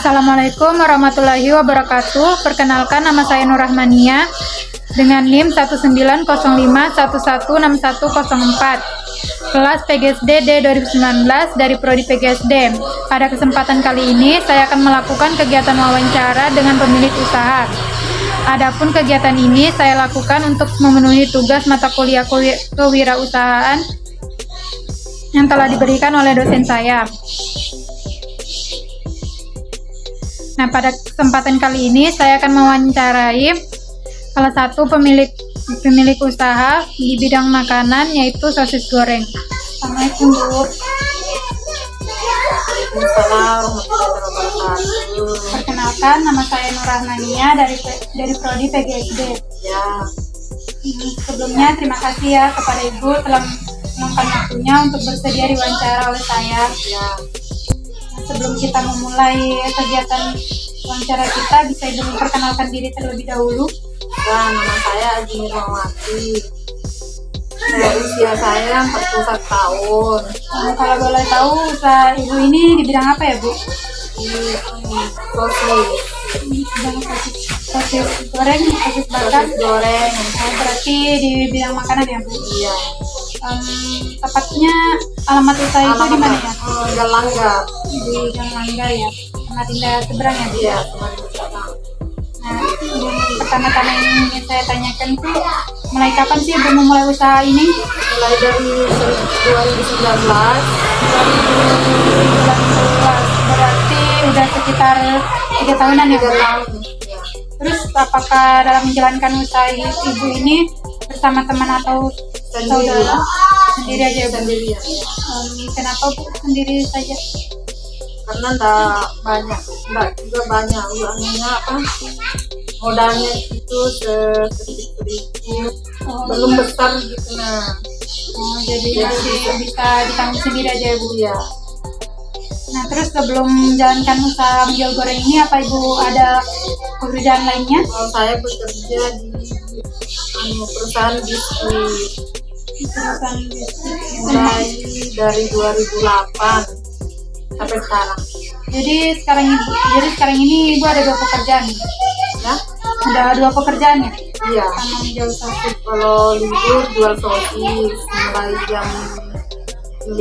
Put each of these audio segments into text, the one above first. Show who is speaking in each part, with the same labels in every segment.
Speaker 1: Assalamualaikum warahmatullahi wabarakatuh. Perkenalkan, nama saya Nur Rahmania dengan NIM 190511616104, kelas PGSD D 2019 dari Prodi PGSD. Pada kesempatan kali ini saya akan melakukan kegiatan wawancara dengan pemilik usaha. Adapun kegiatan ini saya lakukan untuk memenuhi tugas mata kuliah kewirausahaan yang telah diberikan oleh dosen saya. Nah, pada kesempatan kali ini saya akan mewawancarai salah satu pemilik usaha di bidang makanan, yaitu sosis goreng. Assalamualaikum, Bu. Perkenalkan, nama saya Nur Rahmania dari Prodi PGSD.
Speaker 2: Ya.
Speaker 1: Sebelumnya terima kasih ya kepada Ibu telah meluangkan waktunya untuk bersedia diwawancara oleh saya.
Speaker 2: Ya.
Speaker 1: Sebelum kita memulai kegiatan wawancara kita, bisa Ibu memperkenalkan diri terlebih dahulu?
Speaker 2: Ya, nama saya Azmi Rahmawati. Usia saya 41 tahun.
Speaker 1: Kalau boleh tahu, usaha Ibu ini di bidang apa ya, Bu?
Speaker 2: Di sosis.
Speaker 1: Bidang sosis goreng, sosis bakar.
Speaker 2: Sosis goreng.
Speaker 1: Berarti di bidang makanan ya, Bu?
Speaker 2: Iya.
Speaker 1: Tepatnya alamat usaha itu di mana ya?
Speaker 2: Galangga.
Speaker 1: Di Gang Langgar ya, Samarinda seberang ya, Bu?
Speaker 2: Iya, Samarinda.
Speaker 1: Nah, yang pertama-tama yang ingin saya tanyakan tuh, mulai kapan sih Ibu memulai usaha ini?
Speaker 2: Mulai dari 2019.
Speaker 1: Berarti udah sekitar 3 tahunan ya, Bu?
Speaker 2: 3 tahun. Ya.
Speaker 1: Terus apakah dalam menjalankan usaha Ibu ini bersama teman atau saudara? Sendiri aja, Bu?
Speaker 2: Sendiri ya.
Speaker 1: Kenapa, Bu, sendiri saja?
Speaker 2: Karena enggak juga banyak uangnya modalnya itu sedikit belum besar gitu.
Speaker 1: Jadi masih bisa ditanggung sendiri aja, Bu ya.
Speaker 2: Ya.
Speaker 1: Nah, terus sebelum menjalankan usaha menjual goreng ini, apa Ibu ada pekerjaan lainnya?
Speaker 2: Kalau saya bekerja di perusahaan biskuit
Speaker 1: Perusahaan biskuit.
Speaker 2: mulai dari 2008 sampai sekarang.
Speaker 1: Jadi sekarang ini Ibu ada 2 pekerjaan.
Speaker 2: Ya.
Speaker 1: Ada 2 pekerjaan ya?
Speaker 2: Iya.
Speaker 1: Sama menjual sosis.
Speaker 2: Kalau libur jual sosis mulai jam 5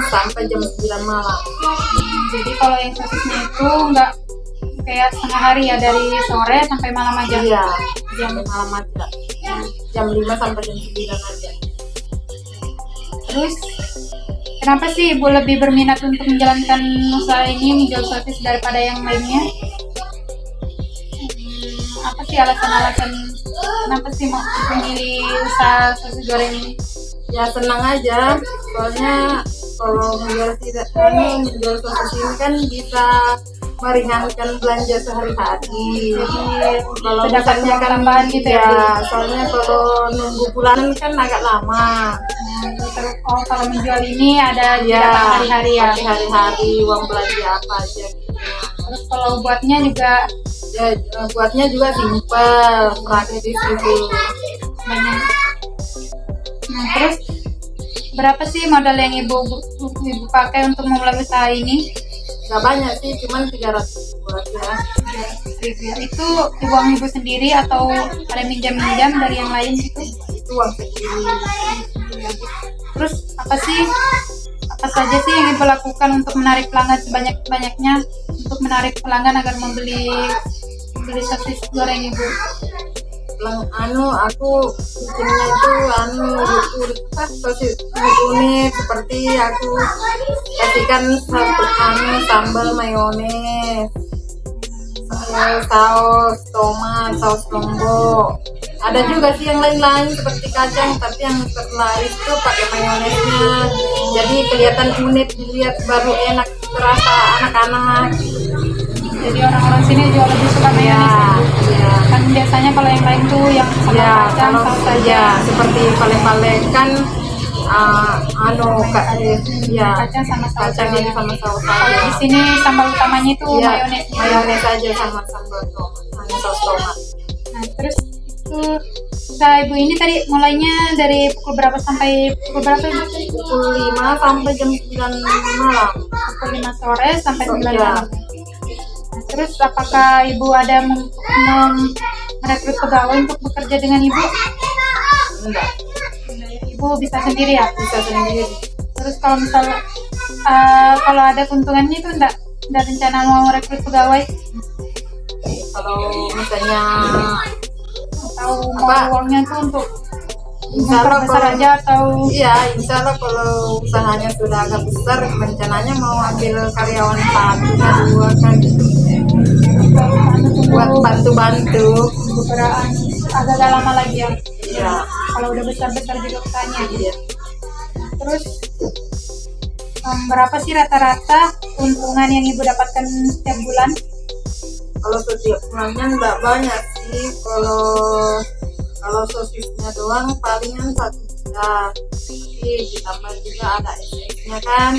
Speaker 2: sampai jam 9 malam.
Speaker 1: Jadi kalau yang sosisnya itu nggak kayak setengah hari ya, dari sore sampai malam aja?
Speaker 2: Iya.
Speaker 1: Jam
Speaker 2: Malam aja. Jam 5 sampai jam 9 aja.
Speaker 1: Terus kenapa sih Ibu lebih berminat untuk menjalankan usaha ini menjual sosis daripada yang lainnya? Apa sih alasan-alasan kenapa sih mau memilih usaha sosis goreng ini?
Speaker 2: Ya senang aja, soalnya kalau menjual sosis ini kan bisa meringankan belanja sehari-hari. Kalau misalnya kan
Speaker 1: tambahan gitu ya?
Speaker 2: Soalnya kalau nunggu bulanan kan agak lama.
Speaker 1: Terus kalau menjual ini ada
Speaker 2: Ya,
Speaker 1: dapat hari-hari ya?
Speaker 2: pakai hari-hari uang belanja apa aja.
Speaker 1: Terus kalau buatnya juga
Speaker 2: Ya, buatnya juga simpel, praktis gitu.
Speaker 1: banyak. Nah, terus berapa sih modal yang Ibu pakai untuk memulai usaha ini?
Speaker 2: Gak banyak sih, cuman 300 buat ya.
Speaker 1: Itu uang Ibu sendiri atau ada minjam-minjam dari yang lain gitu?
Speaker 2: Itu uang sendiri.
Speaker 1: Terus apa saja sih yang Ibu lakukan untuk menarik pelanggan sebanyak-banyaknya, untuk menarik pelanggan agar membeli sosis goreng Ibu?
Speaker 2: Aku bikinnya itu sosis unik, seperti aku kasihkan sambal mayones, saus tomat, saus lombok. Ada juga sih yang lain-lain seperti kacang, tapi yang terlaris itu pakai mayonesnya. Jadi kelihatan unik, dilihat baru enak, terasa anak-anak.
Speaker 1: Jadi orang-orang sini juga lebih suka mayones ya? Kan biasanya kalau yang lain tuh yang sama kacang, saus saja.
Speaker 2: Seperti pale-pale kan
Speaker 1: kacang sama saus
Speaker 2: kacang
Speaker 1: saja.
Speaker 2: sama saus
Speaker 1: Kalau di
Speaker 2: saja.
Speaker 1: sini sambal utamanya itu mayones.
Speaker 2: Mayones aja sama sambal tomat, hanya saus tomat.
Speaker 1: Nah, terus itu usaha Ibu ini tadi mulainya dari pukul berapa sampai pukul berapa, Ibu?
Speaker 2: Pukul 5 sampai jam 9 malam.
Speaker 1: Pukul 5 sore sampai 9
Speaker 2: Iya.
Speaker 1: malam. Nah, Terus apakah ibu ada merekrut pegawai untuk bekerja dengan ibu?
Speaker 2: Enggak,
Speaker 1: Ibu bisa sendiri ya?
Speaker 2: bisa sendiri.
Speaker 1: Terus kalau misalnya kalau ada keuntungannya itu enggak rencana mau rekrut pegawai
Speaker 2: Kalau misalnya
Speaker 1: atau mau uangnya itu untuk
Speaker 2: insya Allah
Speaker 1: besar
Speaker 2: kalau-
Speaker 1: aja atau
Speaker 2: Iya, insya Allah kalau usahanya sudah agak besar, rencananya mau ambil karyawan satu kan dua kan gitu. Buat bantu-bantu.
Speaker 1: beberapa agak lama lagi ya?
Speaker 2: Iya,
Speaker 1: Kalau udah besar-besar juga usahanya.
Speaker 2: iya.
Speaker 1: Terus berapa sih rata-rata keuntungan yang ibu dapatkan setiap bulan?
Speaker 2: Kalau setiap bulannya nggak banyak sih. Kalau sosisnya doang palingan 1 juta. Tapi ditambah juga ada SS-nya kan.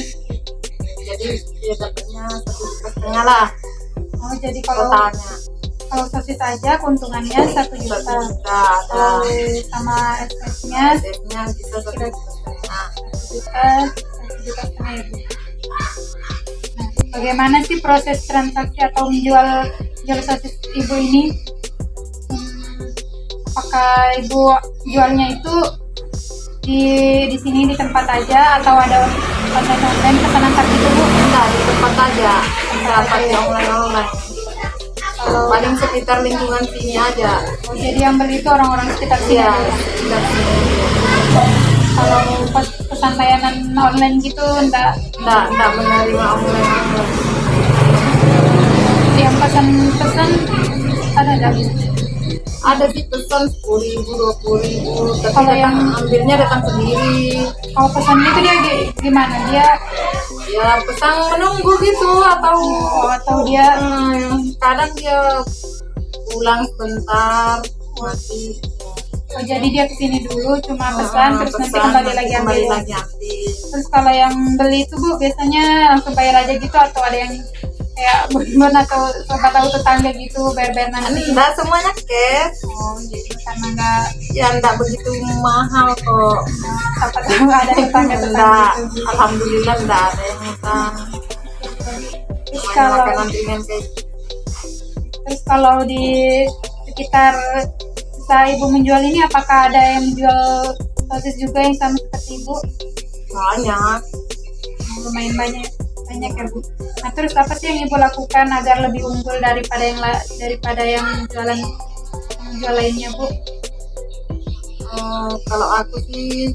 Speaker 2: Jadi dia dapatnya 1,5 juta lah
Speaker 1: Oh, jadi kalau
Speaker 2: totalnya.
Speaker 1: sosis aja keuntungannya 1
Speaker 2: 1
Speaker 1: juta.
Speaker 2: juta
Speaker 1: Kalau
Speaker 2: ada
Speaker 1: sama SS-nya
Speaker 2: SS-nya bisa 1,5 juta.
Speaker 1: 1 juta, 1,5 juta ya, Bu. Nah, bagaimana sih proses transaksi atau menjual sosis ibu ini? Apakah ibu jualnya itu di sini di tempat aja atau ada online pesanan tak gitu, Bu?
Speaker 2: Enggak, di tempat aja. Bisa pakai online.
Speaker 1: Kalau
Speaker 2: Paling sekitar lingkungan sini aja.
Speaker 1: jadi yang beli itu orang-orang sekitar sini.
Speaker 2: Iya,
Speaker 1: aja.
Speaker 2: sekitar sini.
Speaker 1: Kalau pesan layanan online gitu enggak
Speaker 2: Enggak menerima online.
Speaker 1: yang pesan ada enggak?
Speaker 2: Ada sih pesan 10.000, 20.000, tapi
Speaker 1: Kalau yang-
Speaker 2: ambilnya datang sendiri.
Speaker 1: Kalau pesannya itu dia gimana? Dia
Speaker 2: Ya pesan menunggu gitu atau
Speaker 1: dia
Speaker 2: kadang dia pulang sebentar masih
Speaker 1: jadi dia kesini dulu cuma pesan terus nanti kembali lagi ambil.
Speaker 2: kembali lagi ambil.
Speaker 1: Terus kalau yang beli itu, Bu, biasanya langsung bayar aja gitu atau ada yang kayak bun atau sobat tahu tetangga gitu bayar nanti?
Speaker 2: Enggak semuanya cash.
Speaker 1: Oh, jadi karena enggak
Speaker 2: Ya enggak begitu mahal kok.
Speaker 1: apa tahu ada tetangga-tetangga
Speaker 2: Enggak,
Speaker 1: gitu.
Speaker 2: alhamdulillah enggak ada yang utang.
Speaker 1: Terus
Speaker 2: Semuanya
Speaker 1: kalau
Speaker 2: makanan ringan kayak
Speaker 1: Terus kalau di sekitar usaha ibu menjual ini, apakah ada yang menjual sosis juga yang sama seperti ibu?
Speaker 2: banyak.
Speaker 1: Lumayan banyak ya, Bu. Nah, terus apa sih yang ibu lakukan agar lebih unggul daripada yang jual lainnya, Bu?
Speaker 2: Kalau aku sih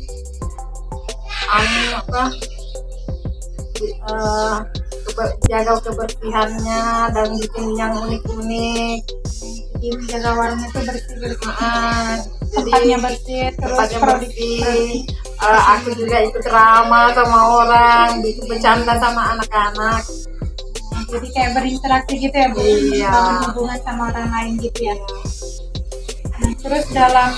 Speaker 2: jaga kebersihannya dan bikin yang unik-unik.
Speaker 1: Jadi menjaga warungnya itu bersih-bersih,
Speaker 2: Jadi
Speaker 1: tempatnya bersih, terus
Speaker 2: tempatnya
Speaker 1: produk
Speaker 2: bersih. Aku juga ikut ramah sama orang, bikin bercanda sama anak-anak.
Speaker 1: jadi kayak berinteraksi gitu ya, Bu.
Speaker 2: Iya.
Speaker 1: Bangun hubungan sama orang lain gitu ya. Nah, terus dalam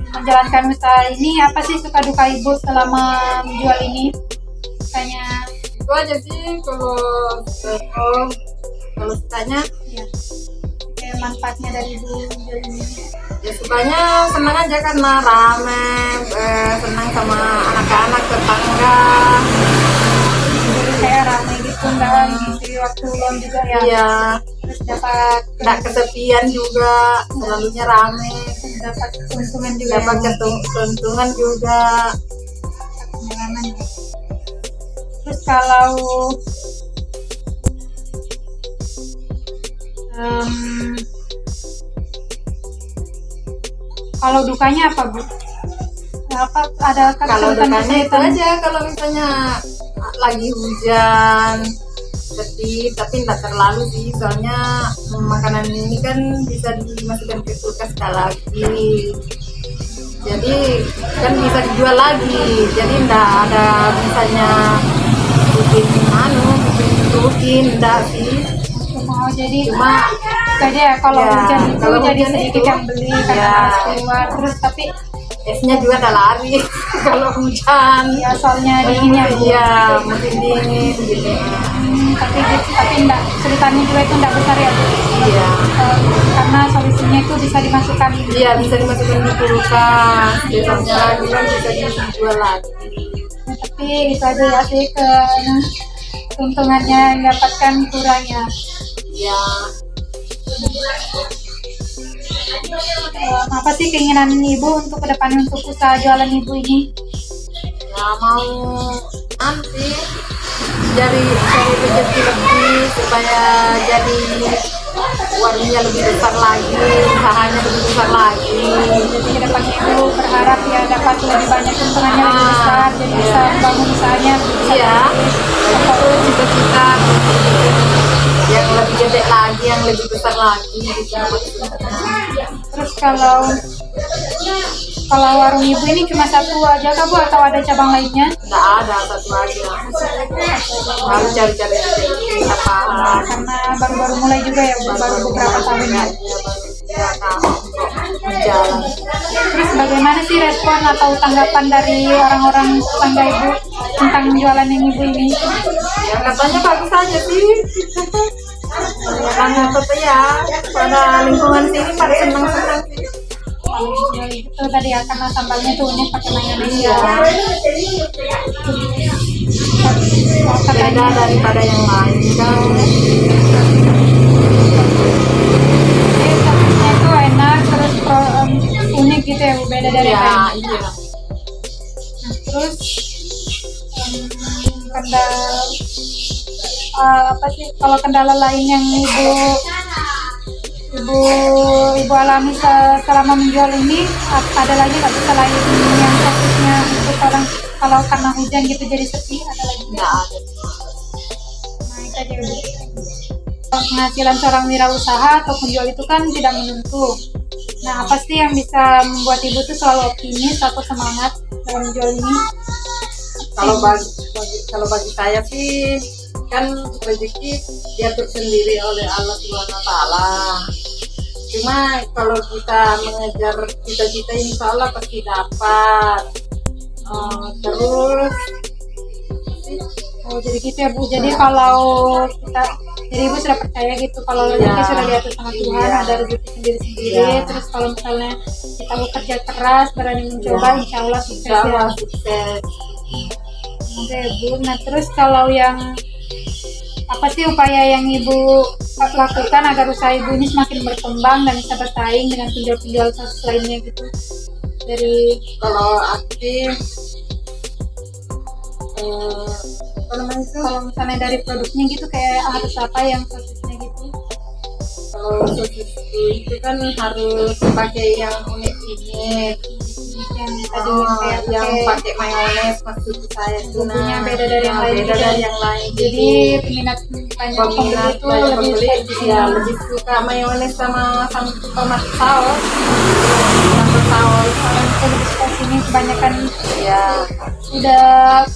Speaker 1: menjalankan usaha ini, apa sih suka duka ibu selama menjual ini? Sukanya
Speaker 2: Itu aja sih kalau sukanya
Speaker 1: ya, kayak manfaatnya dari ibu menjual ini.
Speaker 2: ya sukanya senang aja karena rame, senang sama anak-anak tetangga.
Speaker 1: Jadi kayak rame gitu, nggak ngisi waktu luang juga ya.
Speaker 2: Iya,
Speaker 1: Terus dapat
Speaker 2: nggak kesepian juga, selalunya rame.
Speaker 1: keuntungan juga.
Speaker 2: Dapat
Speaker 1: ya,
Speaker 2: keuntungan juga.
Speaker 1: pengalaman. Terus kalau kalau dukanya apa, Bu? Apa ada
Speaker 2: Kalau
Speaker 1: kesulitan
Speaker 2: dukanya itu
Speaker 1: kesulitan?
Speaker 2: aja kalau misalnya lagi hujan sedih, tapi nggak terlalu sih, soalnya makanan ini kan bisa dimasukkan ke kulkas sekali lagi, jadi kan bisa dijual lagi, jadi nggak ada misalnya bikin rugi, nggak sih.
Speaker 1: Oh, jadi
Speaker 2: Cuma
Speaker 1: saja ya kalau
Speaker 2: ya,
Speaker 1: hujan itu
Speaker 2: kalau
Speaker 1: jadi
Speaker 2: hujan
Speaker 1: sedikit
Speaker 2: itu,
Speaker 1: yang beli karena
Speaker 2: ya.
Speaker 1: harus keluar. Terus tapi
Speaker 2: esnya juga ada lari kalau hujan.
Speaker 1: ya soalnya dinginnya, Bu.
Speaker 2: Iya, musim dingin gitu.
Speaker 1: Tapi enggak, kesulitannya juga itu enggak besar ya, Bu.
Speaker 2: Iya.
Speaker 1: Karena solusinya itu bisa dimasukkan.
Speaker 2: Iya, bisa dimasukkan di kulkas. Besoknya lagi kan bisa dijual lagi.
Speaker 1: Tapi itu aja ya sih keuntungannya yang dapatkan kurangnya.
Speaker 2: Ya,
Speaker 1: Apa sih keinginan ibu untuk kedepannya untuk usaha jualan ibu ini?
Speaker 2: ya mau nanti cari rezeki lebih supaya jadi warungnya lebih besar lagi, usahanya lebih besar lagi.
Speaker 1: Jadi kedepannya ibu berharap ya dapat lebih banyak keuntungannya lebih besar, jadi
Speaker 2: Iya.
Speaker 1: bisa membangun usahanya.
Speaker 2: Iya, itu cita-cita yang lebih gede lagi, yang lebih besar lagi gitu.
Speaker 1: Terus kalau warung ibu ini cuma satu aja kah Bu atau ada cabang lainnya?
Speaker 2: Nggak ada, satu aja. Harus cari-cari rezeki apaan.
Speaker 1: Karena baru-baru mulai juga ya Bu, baru beberapa tahun ya.
Speaker 2: Ya, tahu berjalan.
Speaker 1: Terus bagaimana sih respon atau tanggapan dari orang-orang tetangga ibu tentang jualan yang ibu ini?
Speaker 2: Ya katanya bagus aja sih. Karena apa ya, pada lingkungan sini pada senang-senang sih.
Speaker 1: Itu tadi ya karena sambalnya tuh unik pakai mayones ya.
Speaker 2: Beda
Speaker 1: Katanya
Speaker 2: daripada yang lain kan.
Speaker 1: sausnya itu enak terus unik gitu ya Bu, beda dari yang
Speaker 2: Ya,
Speaker 1: lain.
Speaker 2: iya.
Speaker 1: Nah, terus kendala apa sih kalau kendala lain yang ibu alami selama menjual ini ada lagi nggak Bu, selain yang fokusnya untuk orang kalau karena hujan gitu jadi sepi, ada lagi nggak?
Speaker 2: Nggak ada.
Speaker 1: Nah itu aja Bu. Penghasilan seorang wirausaha atau penjual itu kan tidak menentu. Nah apa sih yang bisa membuat ibu tuh selalu optimis atau semangat dalam menjual ini?
Speaker 2: Kalau bagi saya sih kan rezeki diatur sendiri oleh Allah Subhanahu wa taala. Cuma kalau kita mengejar cita-cita insya Allah pasti dapat. Terus
Speaker 1: Oh jadi gitu ya Bu. Jadi kalau jadi ibu sudah percaya gitu kalau rezeki
Speaker 2: Iya.
Speaker 1: sudah diatur sama Tuhan,
Speaker 2: Iya.
Speaker 1: ada rezeki sendiri-sendiri.
Speaker 2: Iya.
Speaker 1: Terus kalau misalnya kita bekerja keras, berani mencoba,
Speaker 2: Iya.
Speaker 1: insya Allah sukses
Speaker 2: insya Allah
Speaker 1: ya.
Speaker 2: sukses.
Speaker 1: Oke Bu. Nah terus kalau yang apa sih upaya yang ibu lakukan agar usaha ibu ini semakin berkembang dan bisa bersaing dengan penjual-penjual sosis lainnya gitu? Dari
Speaker 2: Kalau aktif apa namanya itu?
Speaker 1: kalau misalnya dari produknya gitu kayak harus apa yang sosisnya gitu?
Speaker 2: Kalau sosis itu kan harus pakai yang unik-unik.
Speaker 1: Yang tadi kayak
Speaker 2: yang
Speaker 1: pakai
Speaker 2: pakai mayones maksud saya itu
Speaker 1: bumbunya beda dari yang lain
Speaker 2: beda
Speaker 1: gitu.
Speaker 2: dari yang lain.
Speaker 1: Jadi peminat banyak pembeli itu
Speaker 2: banyak
Speaker 1: lebih
Speaker 2: pembeli
Speaker 1: spesifik.
Speaker 2: ya lebih suka mayones sama tomat saus. Sambal saus
Speaker 1: Kalau yang lebih suka sini kebanyakan
Speaker 2: ya.
Speaker 1: udah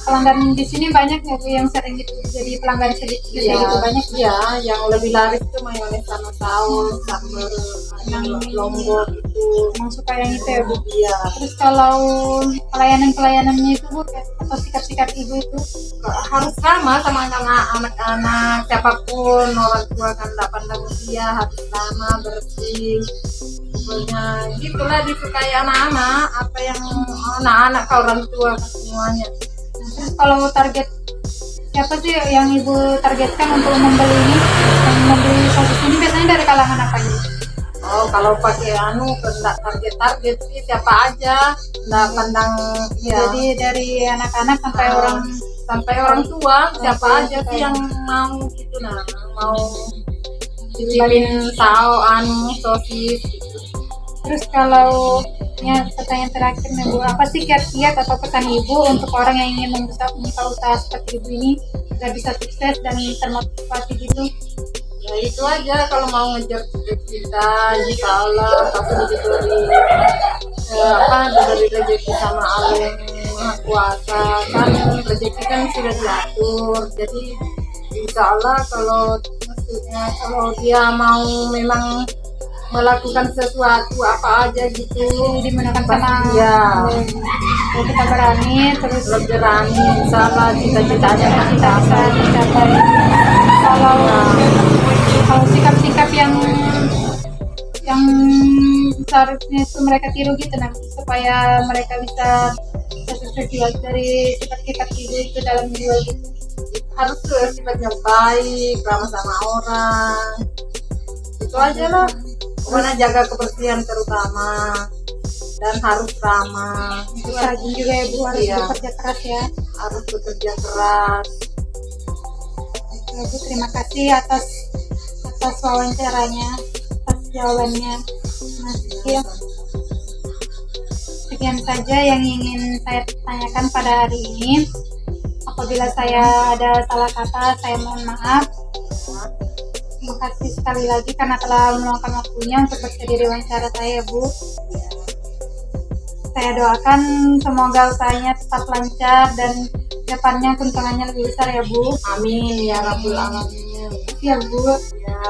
Speaker 1: pelanggan di sini banyak ya Bu yang sering gitu jadi pelanggan sedikit
Speaker 2: Iya,
Speaker 1: gitu banyak
Speaker 2: ya, yang lebih laris itu mayones sama saus, sambal, yang lombok itu.
Speaker 1: emang suka yang itu ya Bu.
Speaker 2: Iya,
Speaker 1: Terus kalau pelayanannya itu Bu atau sikap-sikap ibu itu
Speaker 2: harus sama sama anak-anak siapapun orang tua kan tidak pandang usia harus sama bersih. Pokoknya gitulah disukai anak-anak apa yang anak-anak ke orang tua kan semuanya.
Speaker 1: terus kalau target siapa sih yang ibu targetkan untuk membeli ini yang membeli sosis ini biasanya dari kalangan apa ya?
Speaker 2: Oh, kalau pakai enggak target sih siapa aja, enggak pandang ya.
Speaker 1: Jadi dari anak-anak sampai orang
Speaker 2: tua siapa
Speaker 1: tua
Speaker 2: aja
Speaker 1: juga
Speaker 2: sih
Speaker 1: ya.
Speaker 2: yang mau gitu mau cicipin sosis gitu.
Speaker 1: Terus kalau pertanyaan terakhir nih Bu, apa sih kiat-kiat atau pesan ibu untuk orang yang ingin membuka usaha seperti ibu ini agar bisa sukses dan termotivasi gitu?
Speaker 2: Ya itu aja kalau mau ngejar cita-cita insya Allah pasti diberi rezeki sama Allah yang Maha Kuasa kan rezeki kan sudah diatur jadi insya Allah kalau dia mau memang melakukan sesuatu apa aja gitu
Speaker 1: Dimudahkan
Speaker 2: pasti
Speaker 1: sama
Speaker 2: ya
Speaker 1: kalau kita berani terus
Speaker 2: lebih berani insya Allah cita-citanya pasti
Speaker 1: kita bisa
Speaker 2: dapat.
Speaker 1: tercapai. Kalau sikap-sikap yang seharusnya itu mereka tiru gitu nah supaya mereka bisa sukses juga dari sikap-sikap ibu itu dalam menjual gitu.
Speaker 2: harus sifatnya baik, ramah sama orang. Itu aja lah. Pokoknya jaga kebersihan terutama dan harus ramah.
Speaker 1: Itu rajin juga ya Bu, harus
Speaker 2: Iya.
Speaker 1: bekerja keras ya.
Speaker 2: Harus bekerja keras.
Speaker 1: Ya, Bu, terima kasih atas wawancaranya, atas jawabannya. Nah, sekian saja yang ingin saya tanyakan pada hari ini. Apabila saya ada salah kata, saya mohon maaf. Terima kasih sekali lagi karena telah meluangkan waktunya untuk bersedia di wawancara saya, Bu. Saya doakan semoga usahanya tetap lancar dan depannya keuntungannya lebih besar ya, Bu.
Speaker 2: Amin ya Rabbul Alamin.
Speaker 1: Ya, Bu.
Speaker 2: Ya.